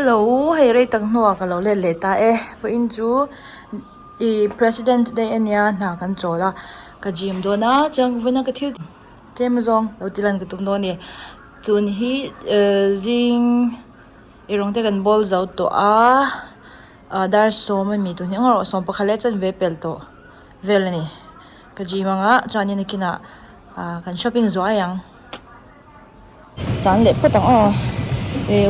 Hello, hay ray tang nuwa ka lo le ta for in chu president day ania na kan chola ka gym do na chang vena ka thil kem zong lo tilan ka tum do ni tun hi zing irong te kan bol zau to dar so mi tu ni ngor som pa khale chan ve pel to vel ni ka gym nga chani ni kina kan shopping zo ayang tan le patang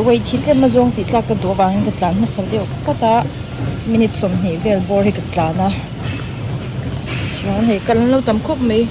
wait hil em zong ti tlak ka do wang ka tlan na sal deu kata minute som hi vel bor hi ka tlana chuan hei kan lo tam khop mai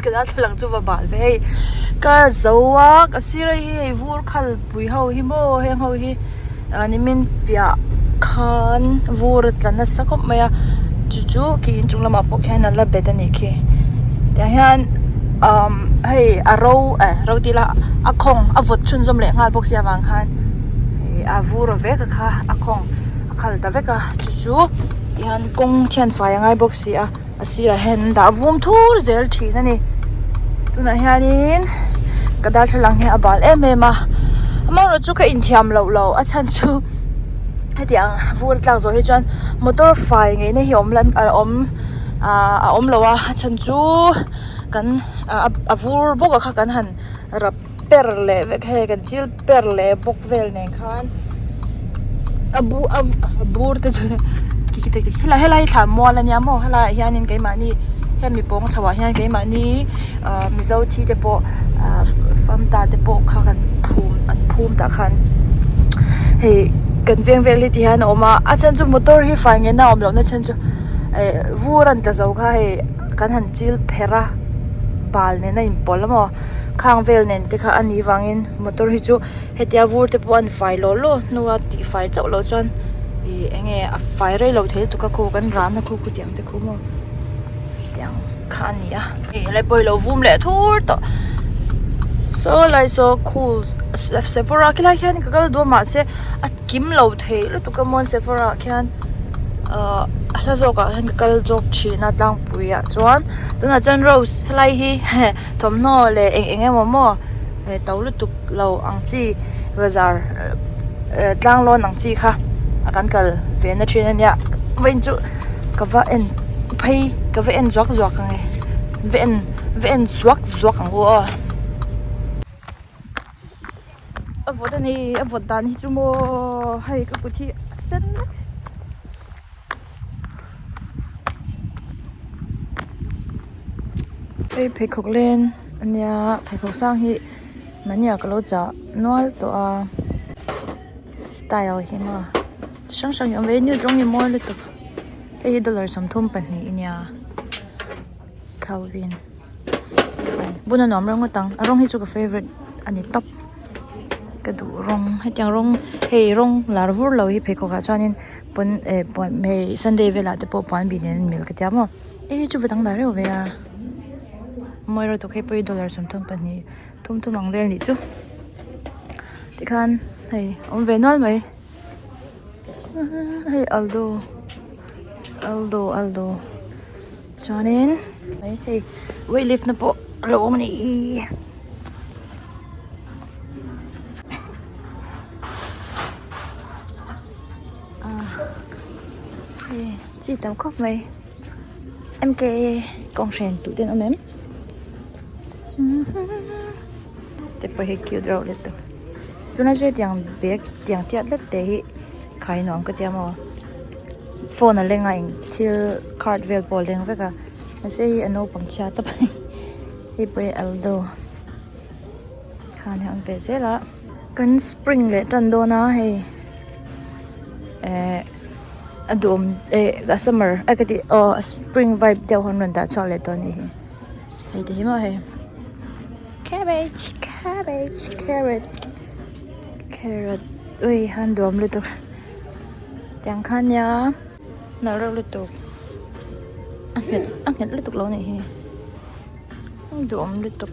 kada thalang chu va bal ve ka zowa ka sira hi vur khal pui ho hi mo heng ho hi animin pia khan vur tlana sakop maya chu ki in chung lama pok hian la bedani khi ta hian hei aro tila akhong avot chun zom le ngal box ya wang khan a vur ve ka kha akhong akhal ta ve ka chu hian kong thian fa ya ngai box ya asira hen da vum thur zel thina ni tuna hianin kadar thalang he abal ma amaro chu ka in thiam lo a chan chu hetiang vur tlang zo hi chan motor fai nge ne hi om lam om lo a chan chu kan a vur bok kha kan han rap per le ve he kan chil per le bok vel ne khan abur te chule hela thla mo la nya mo hela hianin kai mani hian mi pong chawa hian kai mani Mizo thi te po fam ta te po kha kan phum ta khan hei kan veng vel ti han oma a chan chu motor hi fai nge na om lo na chan chu vuran ta zo kha hei kan han chil phera bal ne na in polamo khang vel nen te kha ani wangin motor hi chu hetia vur te po an fai lo nuwa ti fai chaw lo chuan enge a fai rei lo thei tu ka ko kan ram na khu tiang te khu mo tiang khania lai poi lo vum le thur to so cool Sephora kila khan ka kal do ma se at kim lo thei lo tu ka mon Sephora khan la zo ka han kal jok chi na tlang puya chuan tuna chan rose helai hi thom no le enge mo tawlu tuk lo ang chi bazar tlang lo nang chi kha akan kal ve na thin ania vein chu ka va en phei ka ve en zwak ang ve en zwak ang wo avodani avodan hi chu mo hai ka puthi sen ei pheikhok len ania pheikhok sang hi mania ka lo cha nual to a style hi ma sang yom ve new drong hi more le to ei dollar sam thum pa ni inia Calvin buna nom rong tang arong hi chu ka favorite ani top ka du rong hetiang rong hei rong larvur lo hi pheikhok ka chanin pon me Sunday vela te po pan bi nen mil ka tiamo ei chu vetang da re ve a moiro to khepoi dollar sam thum pa ni thum ang vel ni chu tikhan hei om ve nol mai hey Aldo chanin hey weight lift na po lo mani chi tam khóc mày em kê con sen tụ tên ông em แต่ไปให้คิวเราเลยตัว tôi nói tiếng biết tiếng tiết lết tế hi khai nón cái tiếng mà phone lên ngay thì card về bỏ lên với cả nó sẽ hi anh bằng chat tập hi bây aldo khán hàng về sẽ là kan spring le tan do na he adum ga summer akati spring vibe deu hon ran da chole to ni he de ma he cabbage carrot ui han dom lu to tiếng khan ya na ro lu to anh lu to lo ni he dom lu to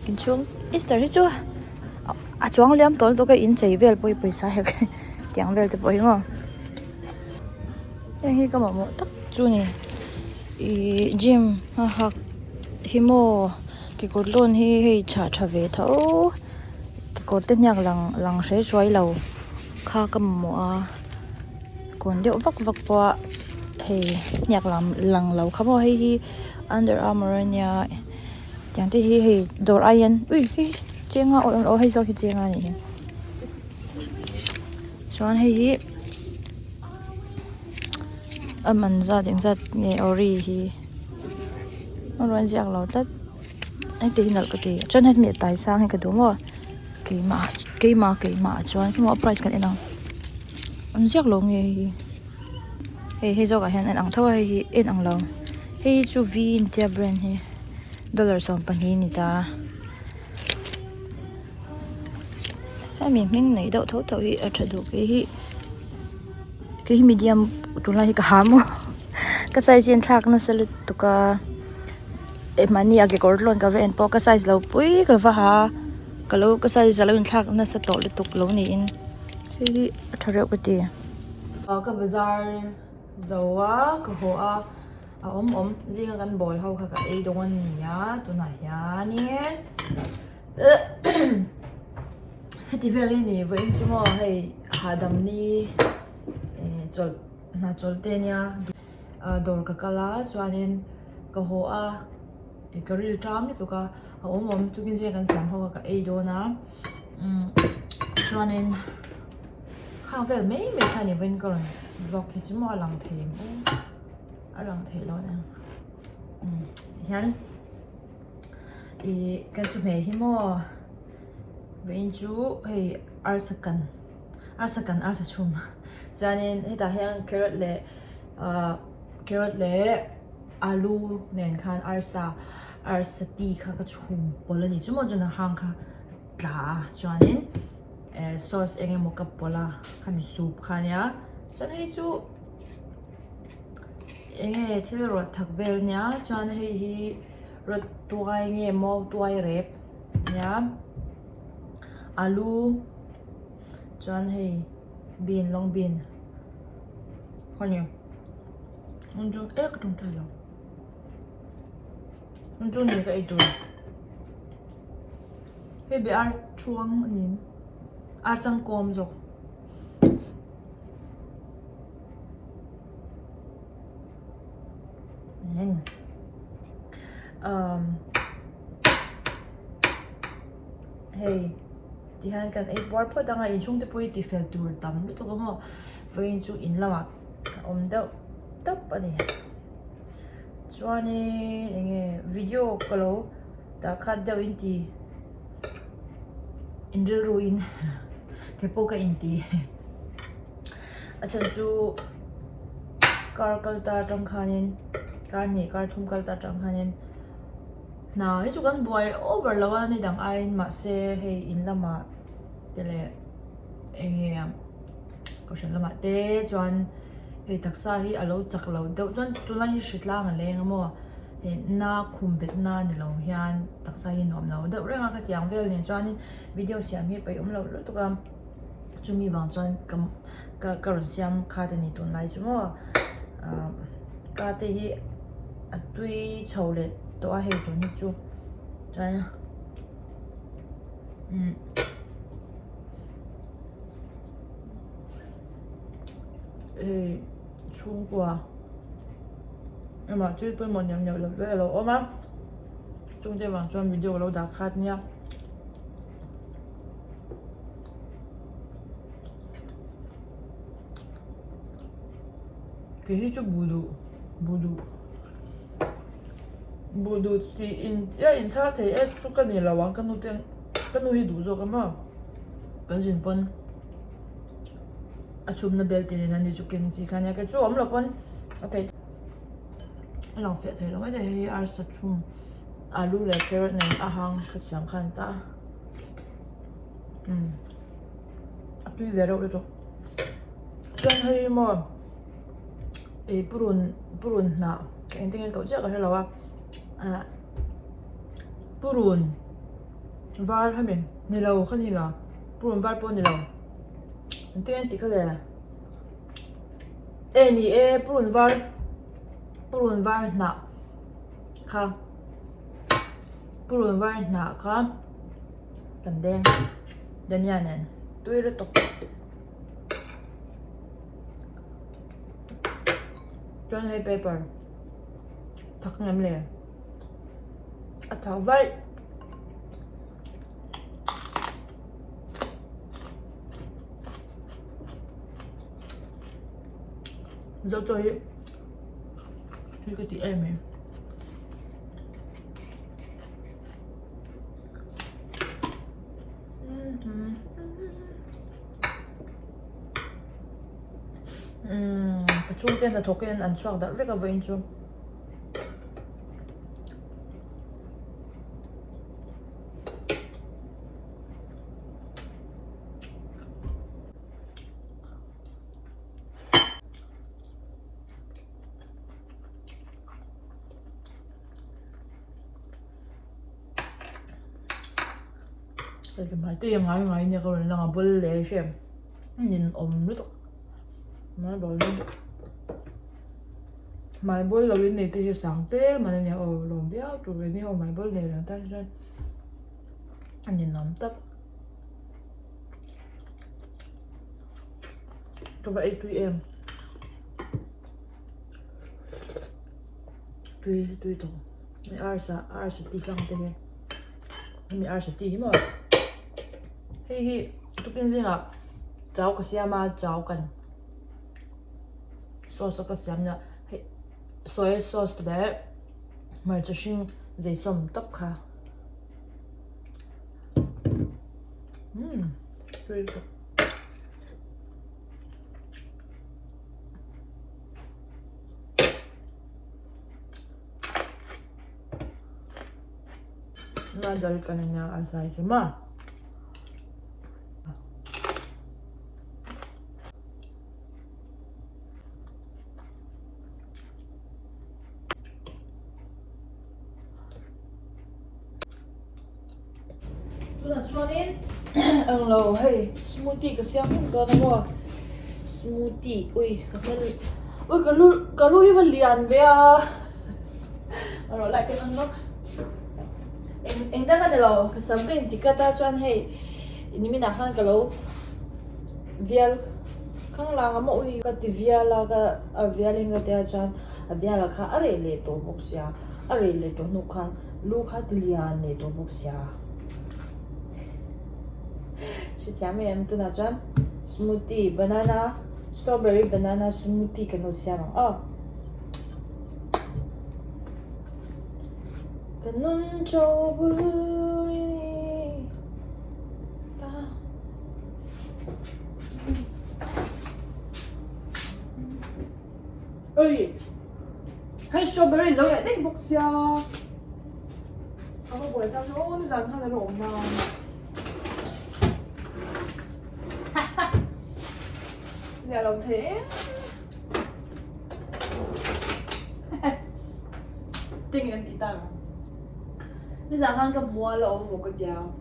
kin chung Easter chu chuang liam tol to ka in chei vel poi paisa he tiang vel te poi ngo yang hi ka mo tak chu ni i gym ha hi mo ki kor lon hi hei cha ve tho ki kor te nyak lang sei choi lo kha kam mo a kon deu vak pa hei nyak lang lo kha mo hei hi Under Armour nya tiang te hi hei dor iron ui hi chenga o hei zo hi chenga ni chuan hei aman za ding zat nge ori hi ron jak lo tlat ai te hinal ka te chon het mi tai sang ka du mo ke ma chuan ki mo price kan enang an jak lo nge hi hei zo ka hen an ang thawa hi en ang lo hei chu vi india brand hi dollar som pan hi ni ta mình nei đậu thấu thấu hi ở trận đủ cái medium tụi nó hi cả hám cái size trên thác nó sẽ tụi em mà nia cái cột lon cái ven po cái size lâu pui cái vả ha cái lâu cái size lâu trên thác nó sẽ tổ lên tụi lâu này in thì thật rất cái tiền ở cái bazaar dầu á cái hồ á riêng cái bồi hậu cái ấy đồ ăn nhá tụi này nhá nè thì về này với chúng mo hay hadam ni chol te nya dor ka kala chuanin ka ho a ka ril tam ni to ka tu kin je kan sam ho ka ei do na chuanin khang vel me thani ven ko vlog ki chu mo alang the lo na hian kan chu me hi mo vein chu hei arsakan chum chanin heta hang carrot le alu nen khan arsati kha ka chum polani chumo juna hang kha tla chanin sauce enge mo ka pola khami soup khania chan hei chu enge thil ro thak vel nya chan hei hi ro tuai nge mo tuai rep nya alu chuan hei bean long bean khonya unju ek tung thai lo unju ni ka itu he be ar chuang nin ar chang kom jok nen hey thì han kan ei war pho danga in chung te poi ti fel tur tam lu to mo vein chu in lama deuh tap ani chuani enge video kalo ta khat deuh in ti in ruin ke po ka in ti achan chu kar kalta tang khanin kar thum kalta tang khanin na hi chu kan boy over lawa ni dang ain ma se hei in lama tele enge ko shan lama te chuan hei taksa hi alo chak lo deuh chuan tula hi hritlang a leng mo he na khum bet na ni lo hian taksa hi nom lo deuh renga ka tiang vel ni chuan video siam hi pai lo tu ka chumi wang chuan ka ron siam kha te ni tun lai chu mo ka te hi atui chole to a hei tu ni chu chuan chung qua mà chứ tôi một nhầm nhầm là lỗ mà chung chơi bằng cho video lâu đã khát nha cái hi chu budu ti in cha thei chu kan ni lawang kan nu teng kan nu hi du zo kama kan jin pon achum na bel tin ani chu keng chi khanya ka chu om lo pon atai long fe thei lo mai de ar sa chum alu le carrot nei ahang ka siam khan ta tui zero le to chuan hei mo purun na cái anh tiếng cậu chắc là đâu à purun var hay mình ni lâu không ni là purun var pon ni lâu anh tiếng tí cái là e ni purun var na kha purun var na kha cần đen đen nhà này tui rất tốt cho hay paper thật ngầm liền thảo vậy dấu cho ấy thì cái chị em ấy chung tiền là thuộc cái ăn choạc đã rất là vui chung cái mai tiền ngày nhà con là bữa lễ xem nhìn ổn rất mà bảo luôn mai bữa là bên này thì sáng té mà nên nhà ở lòng béo tụi bên này mai bữa này là ta ra anh nhìn nắm tấp các vậy tụi em tụi tổ ai sẽ đi căng thế mình ai sẽ đi mà hi tụi kinh gì à cháu có xem mà cháu cần sauce có xem nha soy sauce đấy mà cho xin dây sầm tóc khá tươi thật nadal ka na niya asay cuma chuanin ang lo hey smoothie kasi ang ka na mo smoothie uy kalu hi valian ve a ano lại cái nó anh đang cái lo cái sắm bên thì cái ta chuan hey ini mình nak kan kalau vial khang la ngam uy ka ti viala ka vialing ka ta chuan viala kha are le to boxia are le to nu khan lu kha tilian le to boxia是前面都拿转 smoothie banana strawberry banana smoothie 跟到下嘛哦，跟侬走不离啊，哎，看 strawberry 走来的不下，我不会当说你想看的龙吗？Dạ đầu thế Tình anh tí tao Bây giờ hắn cầm mua là một cái đèo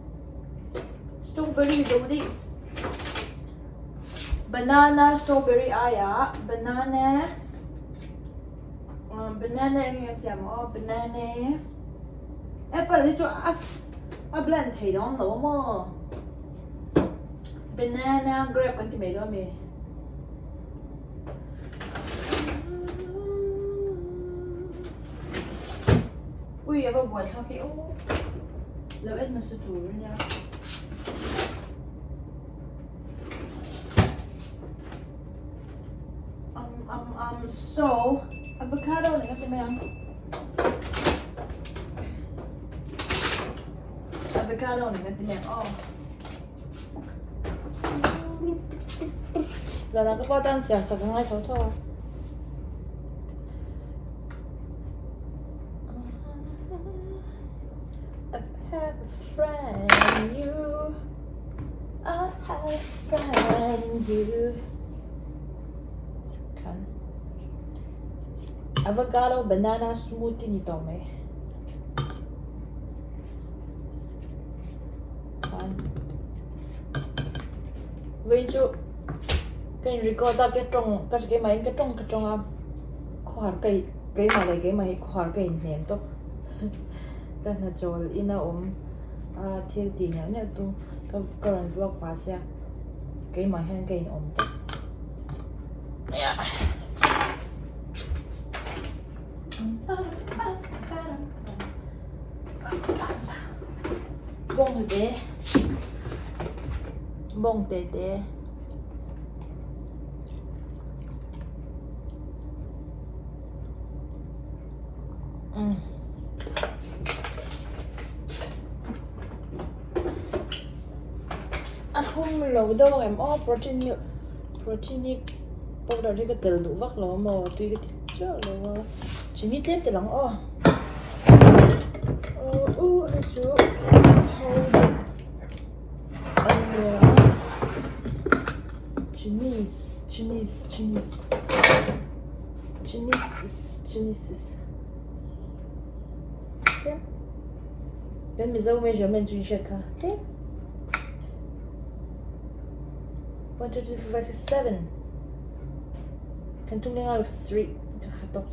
Strawberry đâu đi Banana strawberry aya Banana Banana anh nghe xem banana Apple thì cho blend thấy đó nấu mà Banana grape kan ti mấy đó mày ui em buồn sao kiểu lợi ích mà sụt tủ nha So avocado này cái gì avocado này cái gì giờ là cái bao tan xẻo xẻo ngay thấu thôi. I have a friend in you. I have a friend in you. Kan avocado banana smoothie nito may. Kan với chú cái record cái trong cái máy cái trong khoar cái mà lại cái máy khoar cái ném to cái nó cho ina thiếu tiền nhá tu cái lần vlog pass ya cái máy hàng cái to bông tê không lâu đâu em protein powder thì cái tel đủ vắt lo mà tuy cái thịt chớ lo chỉ nít hết thì lắm anh chú Chinese okay. Bên Mizo measurement you check okay 1, 2, 3, 4, 5, 6, 7 kan tung lengar 3 kakatok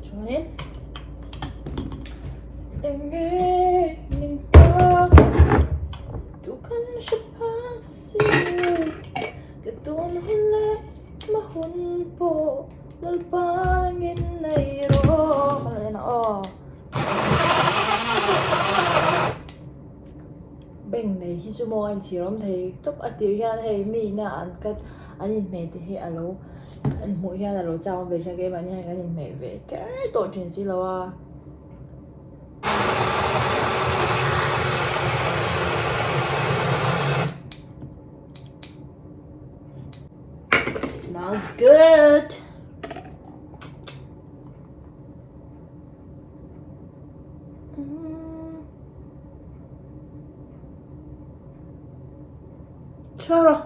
join ingin minta tukan sepasi ketun hule mahun po lalpangin na iro bên này khi chúng moi chỉ lắm thì top ở tiêu hiện thì mi na ăn cất anh nhìn mẹ thì alo anh mỗi hiện là lẩu cháo về cho cái bạn nhà cái nhìn mẹ về cái tổ truyền gì lo smells good. Choro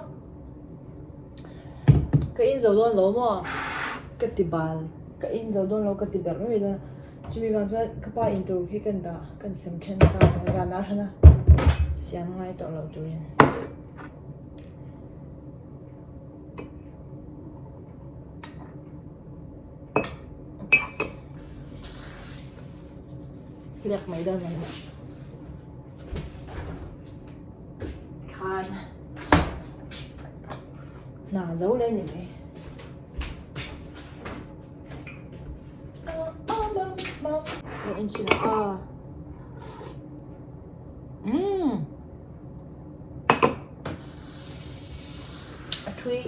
cái in dầu đôn lố mà cái tì bàn cái in dầu đôn lố cái tì bẹt mới là chỉ vì con chơi các bạn in tụ khi cần ta cần xem chân sao cái ra nào thế nào xem ngay tụ lẩu tụ yên liệt mấy đơn này khan nà giấu lên như vậy để anh chị nào a tree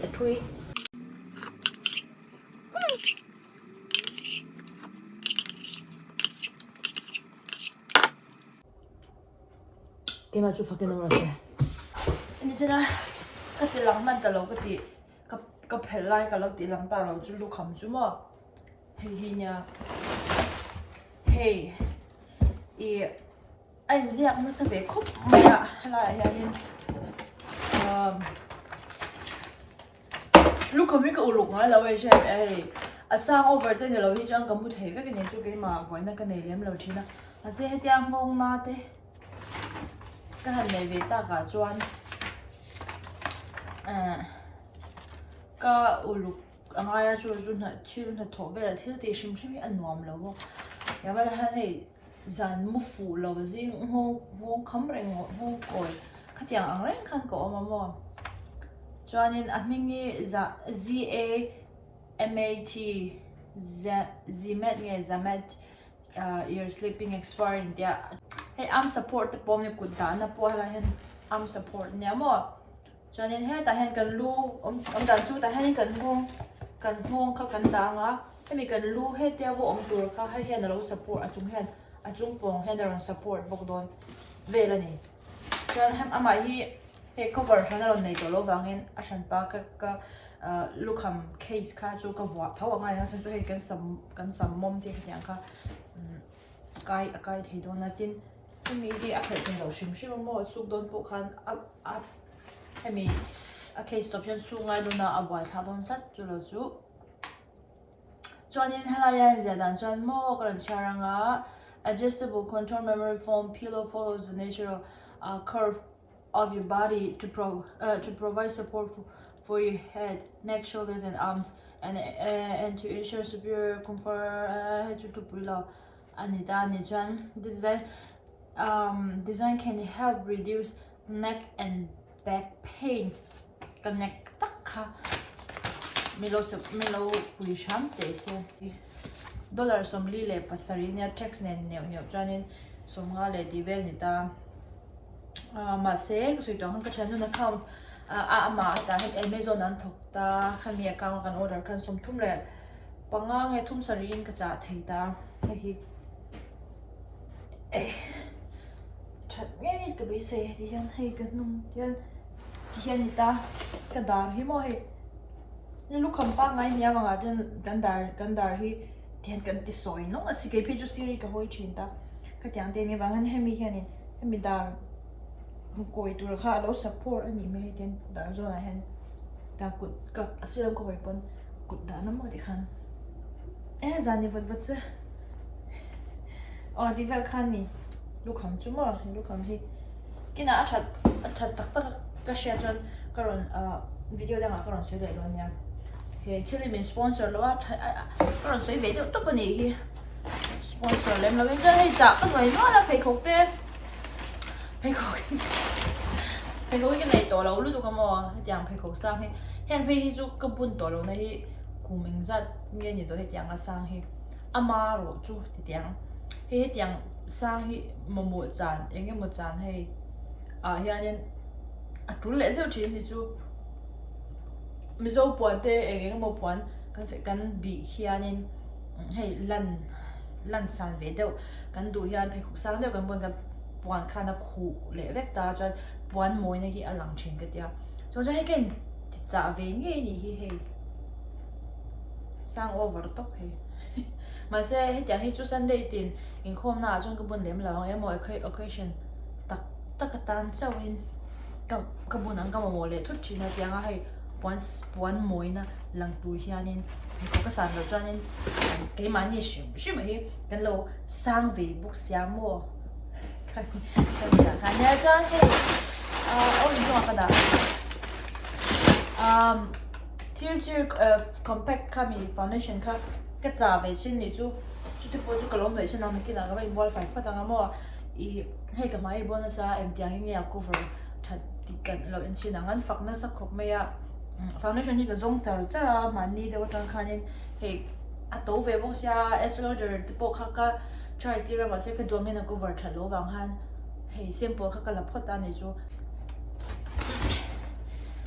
cái mà chú phát cái nồi này anh chị nào cái gì lăng man ta lâu cái gì cái phèn lại cái lâu gì lăng ta lâu chú lúc khăm chú mà hey nha hey anh riêng nó sẽ về khúc mà lại anh lúc không biết cái lục nói là vậy chứ sang over tên là lâu hi chẳng cầm bút thấy với cái này chú cái mà gọi là cái này liếm lâu chứ na sẽ hết tiếng ngon na thế cái hàng này về ta cả choan cái lục anh ấy chú là thiếu là thổ về là thiếu thì xem anh ngon lâu ya vậy là hàng này dàn mua phủ lâu gì ngon khăm rồi ngon coi cái tiếng anh ấy khăn cổ mà mò cho nên anh mình nghe ZAMAT ZMAT nghe ZMAT your sleeping expiring dia hey am support the pom ni kudda na po hala hen am support nya mo cho nên hết tại hen cần lu ông đàn chú tại hen cần hong khá cần đàng á hay mình cần lu hết tiêu vô ông tour khá hay hen là lâu support ở chung bông hen là support bốc đòn về là nè cho nên em ai hi he cover hen là này tổ lâu vàng hen ở sân ba cái lúc ham case khá chú cái vỏ tháo ngay ha cho chú he cần sắm mom thì cái khá cái thì đó là tin mình đi áp lực đầu sim mà xuống đòn bộ khăn áp hay mình case stop chân xuống ngay đó là áp tháo đòn thật chú là chú cho nên hay là hiện giờ đang chọn mua cái chuyện adjustable contour memory foam pillow follows the natural curve of your body to provide support for your head, neck, shoulders, and arms, and to ensure superior comfort. To below, and design can help reduce neck and back pain. Connect taka. Milo quy sham te se dollar som li le pasari nia tax nen neu cho nên som nga le divel ni ta ma se sui tong han ka chan na account ma ta Amazon an thok ta khami account kan order kan som thum le panga nge thum sari in ka cha thei ta hi that nge ka bi se di han hei ka nung dian ni ta ka dar hi mo hei lúc không ba ngày nhà vào ngã trên gan đar hi tiền cần tí soi nó là cái page series cái hồi chuyện ta cái tiếng tiền cái vàng anh em đar coi tụi khá lâu support anh em hay tiền đar rồi là hen ta cút cái asylum coi pon cút đã nắm ở đi khăn giờ này vật chứ đi vào khăn nè lúc không chú mà lúc không hi cái nào thật tắc cái share trên cái video đang ở cái sửa lại rồi nha thì khi mình sponsor lo cái sửa về tốt bữa này sponsor làm là bây giờ hay chả cái người nó là phải khóc cái này tổ lâu lúc đó mà chẳng phải khóc sang hay hiện phải chú cái bún tổ lâu này của mình rất nghe nhiều tôi chẳng là sang hay ama rồi chú thì chẳng hay chẳng sang hay một chán anh một chán hay hiện nên chú lẽ sao chuyện thì chú Mizo puan te engeng mo puan kan fe kan bi hianin hei lan san ve deuh kan du hian phei khuk sang deuh kan bon kan puan khana khu le vek ta chuan puan moi na hi a lang thin ka tia chuan hei ken ti cha ve nge ni hi hei sang over top hei ma se hei tia hi chu Sunday tin in khom na chuan ka bon lem lawang emo occasion tak ka tan chawin ka bon ang ka mo le thut thina tianga hei puan moi na lang tu hianin ko ka san lo chuanin ke mani shim hi kan lo sang ve buk siam mo kan ya chuan hei in chuan ka da tier compact kami foundation ka cha ve chin ni chu te po chu kalom ve chen nam ki da ga involve fa patanga mo I hei ka mai bonus em tiang nge cover that kan lo in chin angan fakna sa khop me ya foundation ni ka zong chara mani de watang khanin he ato ve bo sia esloder de po kha ka try tira ma se ka domin na cover thalo wang han he simple kha ka la phota ni chu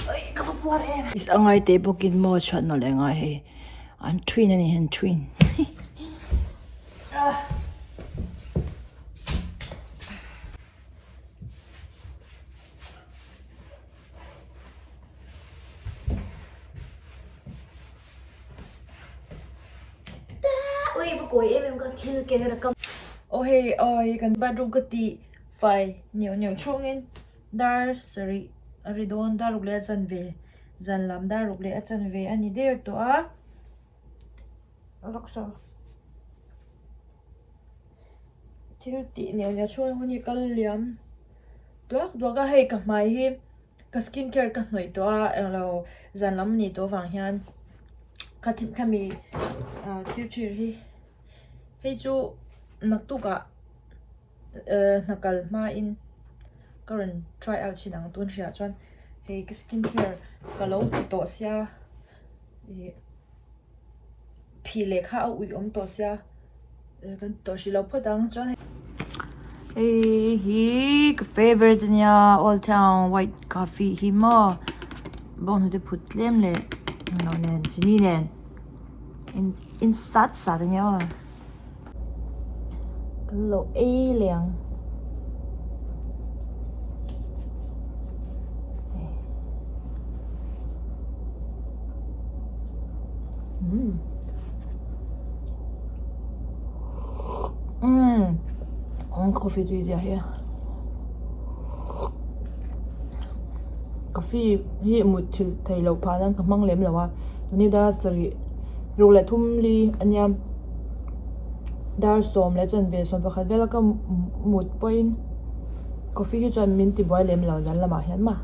oi ka fu por em is angai te bokin mo chat no le ngai he an twin ani hen twin em có thiếu cái này không? Hey, kan bedroom cái tí phải nhiều chung in dar sorry ridon dar rục lệ chân về dần làm dar rục lệ chân về anh đi there to Alexa thiếu tí nhiều chung hôm nay cái liam đó cái hay cái mai hi cái skincare cái nội đó là dần làm ni đó vàng hiền cái thím cái mi thiếu hi hei chu naktuka nakal ma in current try out chinang tun ria chuan hei cái skincare ka lo ti to sia phi le kha ui to sia kan to shi lo phodang chuan hi cái favorite nia Old Town white coffee hi mo bọn nó phút lem lệ nó nên chỉ ni nên in sát sát nhau cái lỗ e liền coffee tùy giờ here coffee hi một thầy lâu phá đang mang lem là wa ni da sari rồi lại thum li anh em dar som lại chân về som pakhat vela ka một point coffee hi chân min ti boy lem lo dan la ma hian ma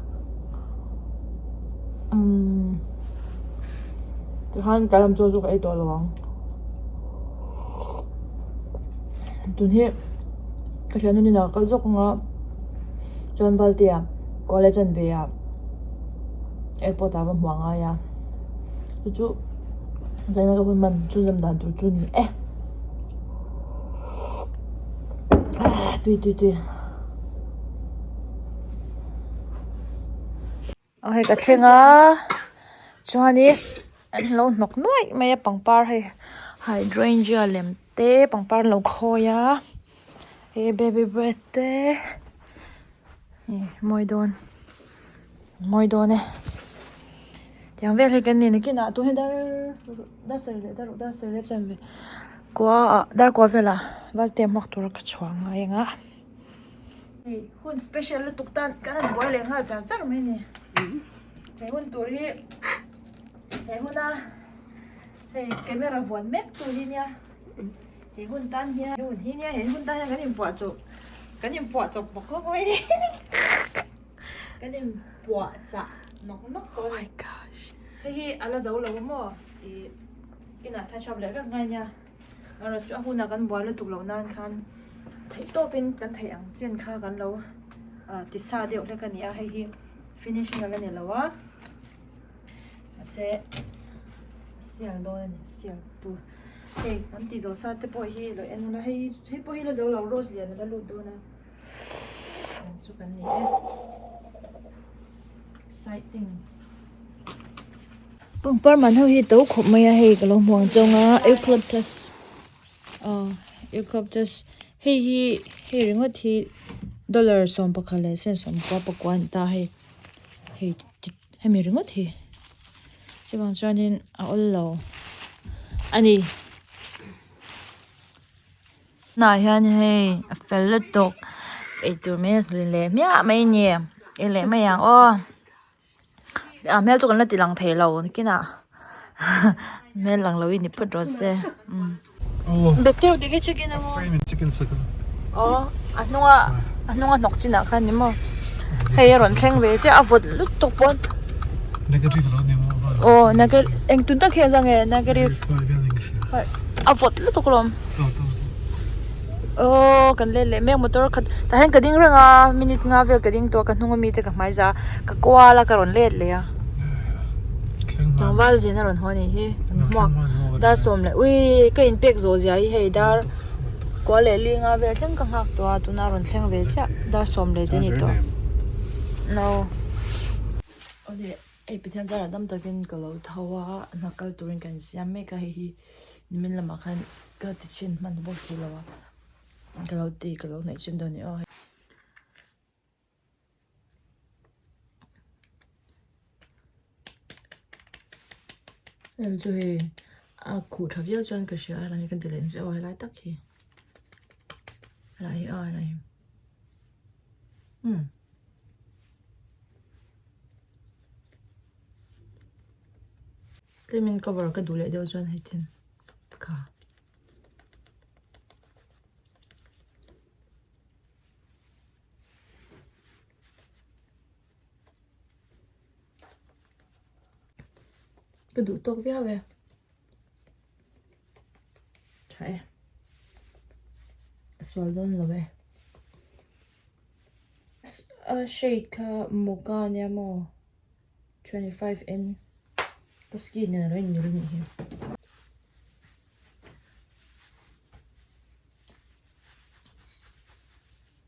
thì han ta làm cho cái to lawang tun hi cái chuyện này là cái dốc ngã John Valtia college chân về à airport à vẫn hoang ai à chú giờ nó có phần mình chú dâm đàn chú nè tùy hay cái chuyện à cho anh đi anh lâu nọc nuôi mấy bằng par hay hydrangea lem te bằng par lâu khô ya hey baby breath te môi đôn nè tiếng việt hay cái này cái nào tôi hay đã xử lý chân về qua về là và tiệm mặc tôi cái choàng ngay ngã hun special là tục tan cái này gọi là ha chắc mấy nè cái hun tôi cái hun à cái camera vốn mét tôi đi nha cái hun tan nha hun hi nha hun tan nha cái niệm bỏ chụp một cái vậy cái niệm bỏ chả nó có này hi ala giàu lâu mà thì cái nào thay shop lại các ngay nha rồi chú hun là cái bỏ lên tục lâu nan khan thấy to bên cái thấy ăn trên kha cái lâu thì xa điệu lại cái này hay hi finishing cái này lâu á sẽ đôi này xèo tu hey anh tí dầu sa te bôi hi rồi anh nói hay bôi hi là dầu lâu rose liền là lụt đôi nè chú cái này exciting bông par man hơi tấu khop mày hay cái lồng hoàng trông á eucalyptus hi ring ngót hi dollar som pakhale sen som pa pakwan ta hay mi ring ngót hi chỉ bằng cho nên lâu anh này hay phải lật tục cái tụi mình lẽ mía mấy nhỉ lẽ mấy yang mẹ cho con là tỷ lăng thấy lâu cái nào mẹ lăng lâu ini bớt rồi xe biết theo thì cái chicken nào anh nói nọc chín nào khăn nhưng mà hay rồi khen về chứ vượt lúc tục bọn negative lo nemo nagar eng tunta khe jange negative vượt lúc tục lom kan le mek motor khat ta hen kading ranga minute nga vel kading to kan hunga mi te ka mai za ka kwala ka ron let le ya tangwal jina ron honi hi mo da som le ui ka in pek zo ja hi hei dar ko le li nga vel theng ka hak to tu na ron thleng ve cha da som le de ni to no ode ei pithan zara dam takin kalo thawa nakal turin kan siam me ka hi nimin lama khan ka ti chin man box si lawa kalau nai chin do ni em cho he cụ thập yếu chân cái sữa là cái từ lên sẽ oi lại tắc khi lại này cái mình cover cái đủ lệ đều chân hết tin cả cái đủ tốt với về chạy swallow rồi shade mocha nha mo 25N cái skin này nó nhiều như thế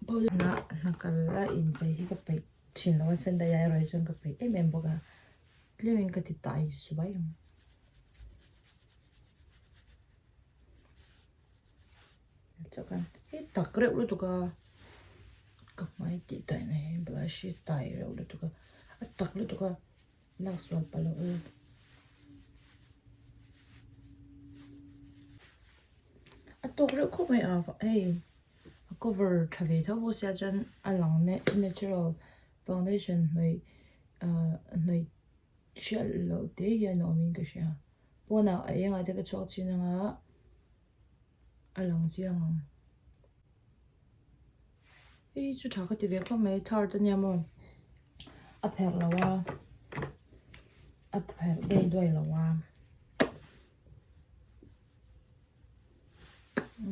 bao giờ na cái là in chạy cái bể chuyện nó sinh ra rồi xong cái bể em boga Living cái tai số bảy rồi. Cho con hết tắc rượu rồi tụi con. Các máy tí tai này blush tai rượu rồi tụi con. Tắc rồi tụi con. Last one palo. Tóc rượu không mấy à vậy. Cover thay tháo vô xe chân along natural foundation này này chia lâu thế ya nó mình cái gì à. Bữa nào ấy ngay cái chỗ chỉ là along chiang. Ý chú thằng cái tivi có mấy thar đó nha mông. Apel là wa. Apel đây đôi là wa.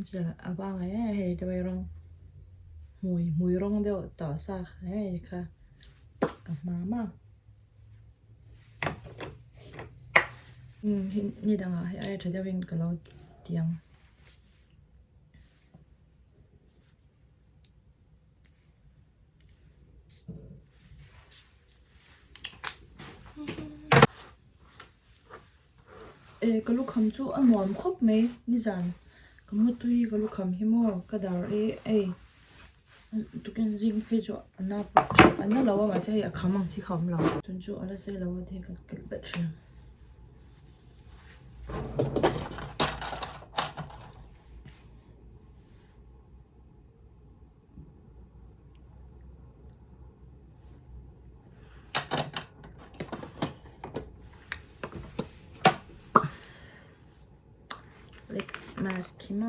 Chỉ là abang ấy hay đôi rong. Mùi rong đều tỏ ra hay cả. Mama. Như đang ở ai thấy mình cái lâu tiếng. Cái lúc khám chú ăn mòn khóc mấy như rằng cái một tuy cái lúc khám hiếm mò cái đào ấy tụi cái riêng phê cho anh nó lâu mà sẽ khám bằng chỉ khám lâu tuần chú anh sẽ lâu thì cái bật rồi lip mask hiếm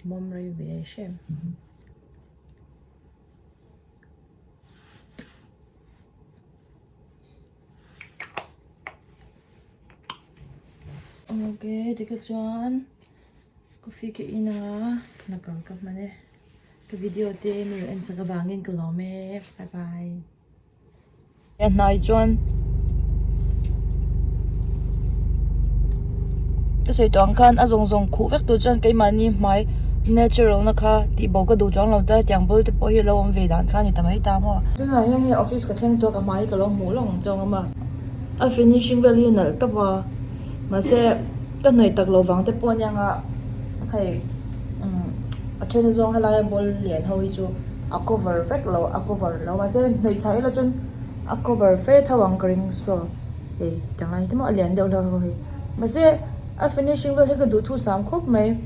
mom revision ok thì cái chọn coffee cái ina na cầm cầm mà nè cái video thì mình anh sẽ vang in cái lò mẹ bye bye and now chọn cái sợi toàn khăn à rong khu vết tôi chọn cái mani mai natural na kha ti bo ka du chong lo ta tiang bol te po hi lo om ve dan kha ni tamai ta mo tu na he office ka theng to ka mai ka lo mu long chong ma a finishing value na ta ba mà sẽ cái này tắc lâu vàng tới bao nhiêu à hay ở trên zone hay là bol liền thôi chú à cover vết lâu à cover lâu mà sẽ nơi cháy là chân à cover phết thao vàng green so thì chẳng lại thế mà liền đâu đâu rồi mà sẽ a finishing value cái đủ thu sắm khúc mấy